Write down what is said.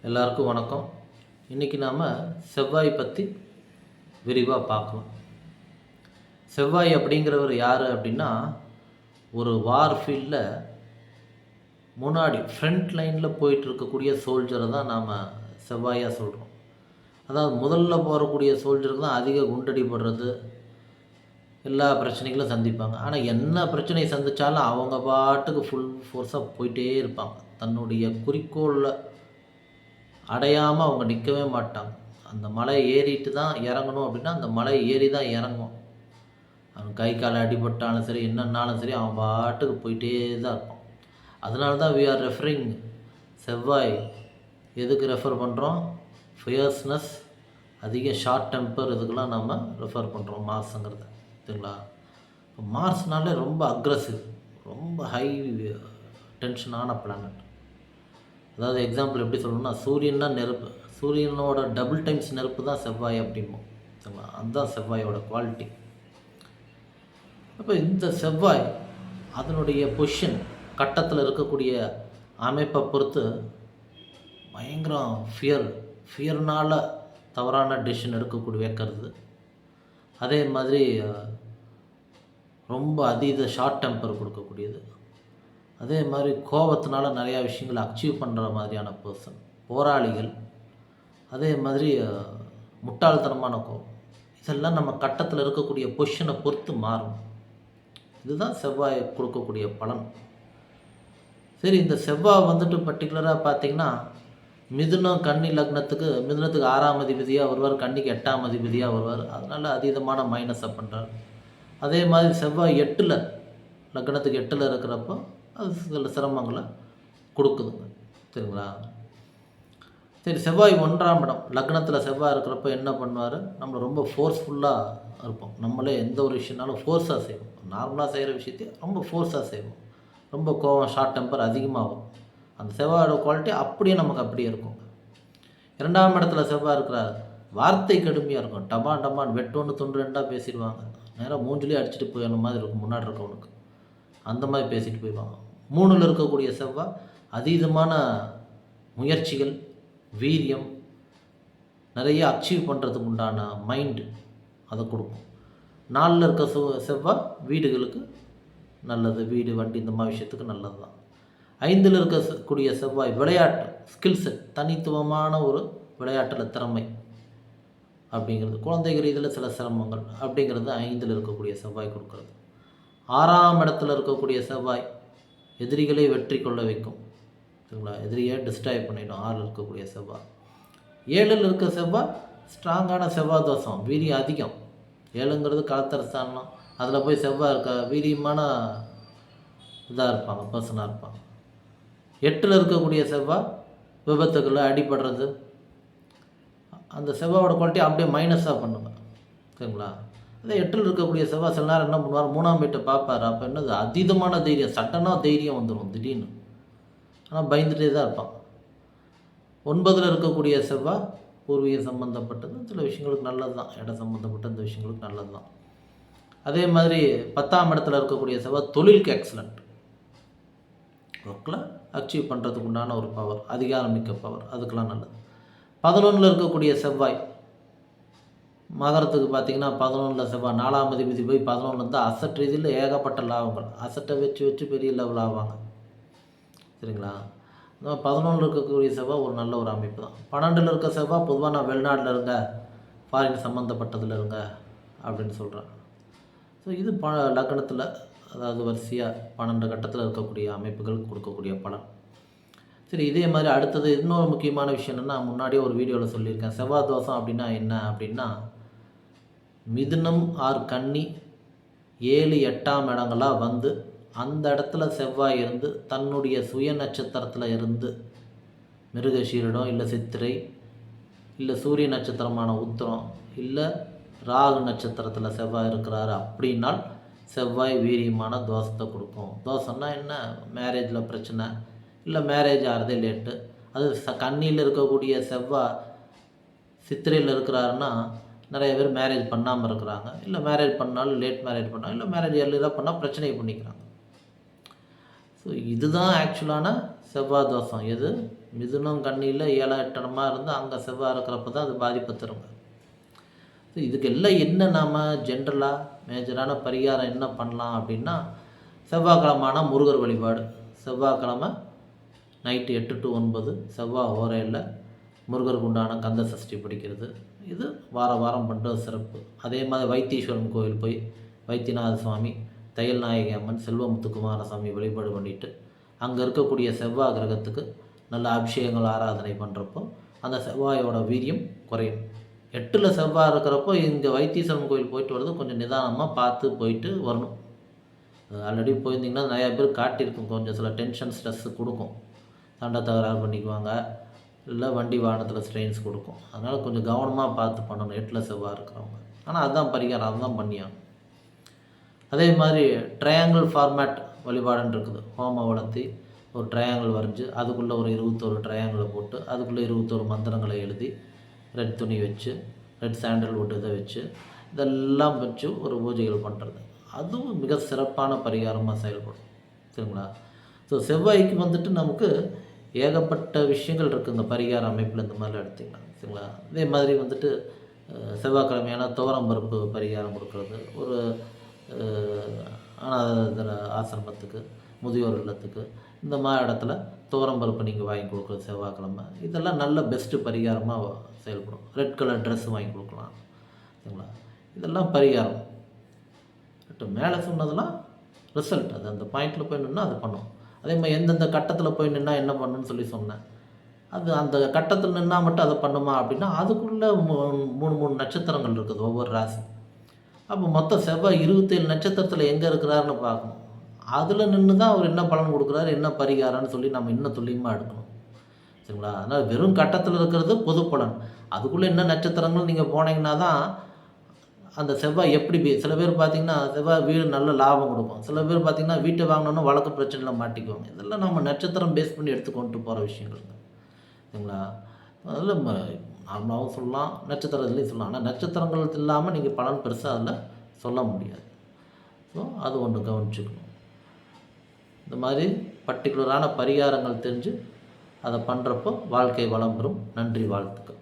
எல்லாருக்கும் வணக்கம். இன்றைக்கி நாம் செவ்வாய் பற்றி விரிவாக பார்க்கலாம். செவ்வாய் அப்படிங்கிறவர் யார் அப்படின்னா, ஒரு வார் ஃபீல்டில் முன்னாடி ஃப்ரண்ட் லைனில் போயிட்டுருக்கக்கூடிய சோல்ஜரை தான் நாம் செவ்வாயாக சொல்கிறோம். அதாவது முதல்ல போகக்கூடிய சோல்ஜருக்கு தான் அதிக குண்டடிபடுறது, எல்லா பிரச்சனைகளும் சந்திப்பாங்க. ஆனால் என்ன பிரச்சனை சந்தித்தாலும் அவங்க பாட்டுக்கு ஃபுல் ஃபோர்ஸாக போயிட்டே இருப்பாங்க. தன்னுடைய குறிக்கோளில் அடையாமல் அவங்க நிற்கவே மாட்டாங்க. அந்த மலை ஏறிட்டு தான் இறங்கணும் அப்படின்னா அந்த மலை ஏறி தான் இறங்குவோம். அவன் கை கால் அடிபட்டாலும் சரி, என்னன்னாலும் சரி, அவன் பாட்டுக்கு போயிட்டே தான் இருப்பான். அதனால தான் வி ஆர் ரெஃபரிங் செவ்வாய் எதுக்கு ரெஃபர் பண்ணுறோம்? ஃபியர்ஸ்னஸ், அதிக ஷார்ட் டெம்பர், இதுக்கெல்லாம் நம்ம ரெஃபர் பண்ணுறோம் மார்ஸுங்கிறத. சரிங்களா? இப்போ மார்ஸ்னாலே ரொம்ப அக்ரஸிவ், ரொம்ப ஹை டென்ஷனான பிளானட். அதாவது எக்ஸாம்பிள் எப்படி சொல்லணும்னா, சூரியன்னா நெருப்பு, சூரியனோட டபுள் டைம்ஸ் நெருப்பு தான் செவ்வாய் அப்படிம்போம். சரிங்களா? அதுதான் செவ்வாயோட குவாலிட்டி. அப்போ இந்த செவ்வாய் அதனுடைய பொசிஷன் கட்டத்தில் இருக்கக்கூடிய அமைப்பை பொறுத்து பயங்கரம் ஃபியர்னால் தவறான டெசிஷன் எடுக்கக்கூடிய வைக்கிறது. அதே மாதிரி ரொம்ப அதீத ஷார்ட் டெம்பர் கொடுக்கக்கூடியது. அதே மாதிரி கோபத்தினால நிறையா விஷயங்களை அச்சீவ் பண்ணுற மாதிரியான பர்சன், போராளிகள். அதே மாதிரி முட்டாள்தனமான கோபம். இதெல்லாம் நம்ம கட்டத்தில் இருக்கக்கூடிய பொசிஷனை பொறுத்து மாறும். இதுதான் செவ்வாய் கொடுக்கக்கூடிய பலன். சரி, இந்த செவ்வாய் வந்துட்டு பர்டிகுலராக பார்த்திங்கன்னா, மிதுனம் கன்னி லக்னத்துக்கு, மிதுனத்துக்கு 6ஆம் அதிபதியாக வருவார், கன்னிக்கு 8ஆம் அதிபதியாக வருவார். அதனால் அதீதமான மைனஸை பண்ணுறார். அதே மாதிரி செவ்வாய் 8ல், லக்னத்துக்கு 8ல் இருக்கிறப்போ அது சில சிரமங்களை கொடுக்குதுங்க. சரிங்களா? சரி, செவ்வாய் 1ஆம் இடம் லக்னத்தில் செவ்வாய் இருக்கிறப்ப என்ன பண்ணுவார்? நம்ம ரொம்ப ஃபோர்ஸ்ஃபுல்லாக இருப்போம். நம்மளே எந்த ஒரு விஷயம்னாலும் ஃபோர்ஸாக செய்வோம். நார்மலாக செய்கிற விஷயத்தையும் ரொம்ப ஃபோர்ஸாக செய்வோம். ரொம்ப கோவம், ஷார்ட் டெம்பர் அதிகமாகும். அந்த செவ்வாயோட குவாலிட்டி அப்படியே நமக்கு அப்படியே இருக்கும். 2ஆம் இடத்துல செவ்வாய் இருக்கிறார், வார்த்தை கடுமையாக இருக்கும். டபான் டபான் வெட்டொன்று துண்டு ரெண்டாக பேசிடுவாங்க. நேராக மூஞ்சிலே அடிச்சுட்டு போயிடணும் மாதிரி இருக்கும் முன்னாடி இருக்கவனுக்கு. அந்த மாதிரி பேசிட்டு போயிடுவாங்க. 3ல் இருக்கக்கூடிய செவ்வாய் அதீதமான முயற்சிகள், வீரியம், நிறைய அச்சீவ் பண்ணுறதுக்கு உண்டான மைண்டு அதை கொடுக்கும். 4ல் இருக்க செவ்வாய் வீடுகளுக்கு நல்லது, வீடு வண்டி இந்த மாதிரி விஷயத்துக்கு நல்லது தான். 5ல் இருக்கக்கூடிய செவ்வாய் விளையாட்டு, ஸ்கில் செட், தனித்துவமான ஒரு விளையாட்டில் திறமை அப்படிங்கிறது, குழந்தைகள் இதில் சில சிரமங்கள் அப்படிங்கிறது 5ல் இருக்கக்கூடிய செவ்வாய் கொடுக்குறது. 6ஆம் இடத்துல இருக்கக்கூடிய செவ்வாய் எதிரிகளை வெற்றி கொள்ள வைக்கும். சரிங்களா? எதிரியை டிஸ்ட்ராய் பண்ணிடும் 6ல் இருக்கக்கூடிய செவ்வாய். 7ல் இருக்க செவ்வாய் ஸ்ட்ராங்கான செவ்வாய் தோஷம், வீரியம் அதிகம். 7ங்கிறது கலத்தரஸ்தானம், அதில் போய் செவ்வாய் இருக்க வீரியமான இதாக இருப்பாங்க, பர்சனாக இருப்பாங்க. 8ல் இருக்கக்கூடிய செவ்வாய் விபத்துக்களை, அடிபடுறது, அந்த செவ்வாயோட குவாலிட்டி அப்படியே மைனஸாக பண்ணுங்க. சரிங்களா? அதே 8ல் இருக்கக்கூடிய செவ்வாய் சில நேரம் என்ன பண்ணுவார்? 3ஆம் வீட்டை பார்ப்பார். அப்போ என்னது? அதீதமான தைரியம், சட்டனாக தைரியம் வந்துடும் திடீர்னு. ஆனால் பயந்துகிட்டே தான் இருப்பான். 9ல் இருக்கக்கூடிய செவ்வாய் பூர்வீக சம்மந்தப்பட்டது, சில விஷயங்களுக்கு நல்லது தான். இடம் சம்மந்தப்பட்ட இந்த விஷயங்களுக்கு நல்லது தான். அதே மாதிரி 10ஆம் இடத்துல இருக்கக்கூடிய செவ்வாய் தொழிலுக்கு எக்ஸலண்ட், ஒர்க்கில் அச்சீவ் பண்ணுறதுக்கு உண்டான ஒரு பவர், அதிகாரமிக்க பவர், அதுக்கெல்லாம் நல்லது. 11ல் இருக்கக்கூடிய செவ்வாய் மகரத்துக்கு பார்த்திங்கன்னா, 11ல் செவ்வாய் 4ஆம் அதிபதி போய் 11ல் இருந்தால் அசட் ரீதியில் ஏகப்பட்ட லாபங்கள், அசட்டை வச்சு பெரிய லெவல் ஆவாங்க. சரிங்களா? 11ல் இருக்கக்கூடிய செவ்வாய் ஒரு நல்ல ஒரு அமைப்பு தான். 12ல் இருக்க செவ்வாய் பொதுவாக நான் வெளிநாட்டில் இருங்க, ஃபாரின் சம்மந்தப்பட்டதில் இருங்க அப்படின்னு சொல்கிறேன். ஸோ இது லக்னத்தில், அதாவது வரிசையாக 12 கட்டத்தில் இருக்கக்கூடிய அமைப்புகள் கொடுக்கக்கூடிய பலன். சரி, இதே மாதிரி அடுத்தது இன்னொரு முக்கியமான விஷயம் என்னென்னா, முன்னாடியே ஒரு வீடியோவில் சொல்லியிருக்கேன். செவ்வாய் தோஷம் அப்படின்னா என்ன அப்படின்னா, மிதுனம் ஆர் கன்னி 7, 8ஆம் இடங்களாக வந்து அந்த இடத்துல செவ்வாய் இருந்து தன்னுடைய சுய நட்சத்திரத்தில் இருந்து மிருகசீரிடம், இல்லை சித்திரை, இல்லை சூரிய நட்சத்திரமான உத்திரம், இல்லை ராகு நட்சத்திரத்தில் செவ்வாய் இருக்கிறாரு அப்படின்னால் செவ்வாய் வீரியமான தோஷத்தை கொடுக்கும். தோஷம்னா என்ன? மேரேஜில் பிரச்சனை, இல்லை மேரேஜ் ஆகிறதே லேட்டு. அது கன்னியில் இருக்கக்கூடிய செவ்வாய் சித்திரையில் இருக்கிறாருன்னா நிறைய பேர் மேரேஜ் பண்ணாமல் இருக்கிறாங்க, இல்லை மேரேஜ் பண்ணாலும் லேட் மேரேஜ் பண்ணாங்க, இல்லை மேரேஜ் எல்லாம் பண்ணால் பிரச்சனையை பண்ணிக்கிறாங்க. ஸோ இதுதான் ஆக்சுவலான செவ்வாய் தோஷம். எது? மிதுனம் கண்ணியில் 7 8 இடமா இருந்து அங்கே செவ்வாய் இருக்கிறப்ப தான் அது பாதிப்பை தருங்க. இதுக்கு எல்லாம் என்ன நாம் ஜென்ரலாக மேஜரான பரிகாரம் என்ன பண்ணலாம் அப்படின்னா, செவ்வாய்க்கிழமைனா முருகர் வழிபாடு. செவ்வாய்க்கிழமை நைட்டு 8 to 9 செவ்வாய் ஓரையில் முருகருக்கு உண்டான கந்த சஷ்டி படிக்கிறது. இது வாரம் பண்ணுறது சிறப்பு. அதே மாதிரி வைத்தீஸ்வரன் கோவில் போய் வைத்தியநாத சுவாமி, தையல் நாயகி அம்மன், செல்வமுத்துக்குமாரசாமி வழிபாடு பண்ணிவிட்டு அங்கே இருக்கக்கூடிய செவ்வாய் கிரகத்துக்கு நல்ல அபிஷேகங்கள் ஆராதனை பண்ணுறப்போ அந்த செவ்வாயோட வீரியம் குறையும். 8ல் செவ்வாய் இருக்கிறப்போ இங்கே வைத்தீஸ்வரன் கோயில் போயிட்டு வர்றது கொஞ்சம் நிதானமாக பார்த்து போயிட்டு வரணும். ஆல்ரெடி போயிருந்திங்கன்னா நிறையா பேர் காட்டியிருக்கும், கொஞ்சம் சில டென்ஷன் ஸ்ட்ரெஸ்ஸு கொடுக்கும். சண்டை தகராறு பண்ணிக்குவாங்க, இல்லை வண்டி வாகனத்தில் ஸ்ட்ரெயின்ஸ் கொடுக்கும். அதனால் கொஞ்சம் கவனமாக பார்த்து பண்ணணும் 8ல் செவ்வாய் இருக்கிறவங்க. ஆனால் அதுதான் பரிகாரம், அதுதான் பண்ணியாகணும். அதே மாதிரி ட்ரையாங்கிள் ஃபார்மேட் வழிபாடுன்னு இருக்குது. ஹோமம் வளர்த்தி ஒரு ட்ரையாங்கிள் வரைஞ்சி அதுக்குள்ளே ஒரு 21 ட்ரையாங்கிளை போட்டு அதுக்குள்ளே 21 மந்திரங்களை எழுதி ரெட் துணி வச்சு ரெட் சாண்டல்வுட் இதை வச்சு இதெல்லாம் வச்சு ஒரு பூஜைகள் பண்ணுறது, அதுவும் மிக சிறப்பான பரிகாரமாக செயல்படும். சரிங்களா? ஸோ செவ்வாய்க்கு வந்துட்டு நமக்கு ஏகப்பட்ட விஷயங்கள் இருக்குது இந்த பரிகார அமைப்பில், இந்த மாதிரிலாம் எடுத்திங்கன்னா. சரிங்களா? இதே மாதிரி வந்துட்டு செவ்வாய்க்கிழமையான துவரம் பருப்பு பரிகாரம் கொடுக்குறது, ஒரு அனாதை ஆசிரமத்துக்கு, முதியோர் இல்லத்துக்கு, இந்த மாதிரி இடத்துல துவரம் பருப்பு நீங்கள் வாங்கி கொடுக்குறது செவ்வாய்க்கிழமை, இதெல்லாம் நல்ல பெஸ்ட்டு பரிகாரமாக செயல்படும். ரெட் கலர் ட்ரெஸ்ஸு வாங்கி கொடுக்கலாம். சரிங்களா? இதெல்லாம் பரிகாரம். மேலே சொன்னதெல்லாம் ரிசல்ட், அது அந்த பாயிண்டில் போய் நின்னா அது பண்ணும். அதே மாதிரி எந்தெந்த கட்டத்தில் போய் நின்னா என்ன பண்ணுன்னு சொல்லி சொன்னேன். அது அந்த கட்டத்தில் நின்னால் மட்டும் அதை பண்ணுமா அப்படின்னா, அதுக்குள்ளே 3 நட்சத்திரங்கள் இருக்குது ஒவ்வொரு ராசி. அப்போ மொத்தம் செவ்வாய் 27 நட்சத்திரத்தில் எங்கே இருக்கிறாருன்னு பார்க்கணும். அதில் நின்று தான் அவர் என்ன பலன் கொடுக்குறாரு, என்ன பரிகாரம்னு சொல்லி நம்ம இன்னும் துல்லியமாக எடுக்கணும். சரிங்களா? அதனால் வெறும் கட்டத்தில் இருக்கிறது பொது பலன். அதுக்குள்ளே என்ன நட்சத்திரங்கள் நீங்கள் போனீங்கன்னா தான் அந்த செவ்வாய் எப்படி சில பேர் பார்த்திங்கன்னா செவ்வாய் வீடு நல்ல லாபம் கொடுக்கும். சில பேர் பார்த்திங்கன்னா வீட்டை வாங்கினோன்னா வழக்கு பிரச்சனையில் மாட்டிக்குவாங்க. இதெல்லாம் நம்ம நட்சத்திரம் பேஸ் பண்ணி எடுத்து கொண்டு போகிற விஷயங்கள். சரிங்களா? அதில் நார்மலாகவும் சொல்லலாம், நட்சத்திரத்துலேயும் சொல்லலாம். ஆனால் நட்சத்திரங்கள் இல்லாமல் நீங்கள் பலன் பெருசாக அதில் சொல்ல முடியாது. ஸோ அது ஒன்று கவனிச்சுக்கணும். இந்த மாதிரி பர்டிகுலரான பரிகாரங்கள் தெரிஞ்சு அதை பண்ணுறப்போ வாழ்க்கை வளம் பெறும். நன்றி, வாழ்த்துக்கள்.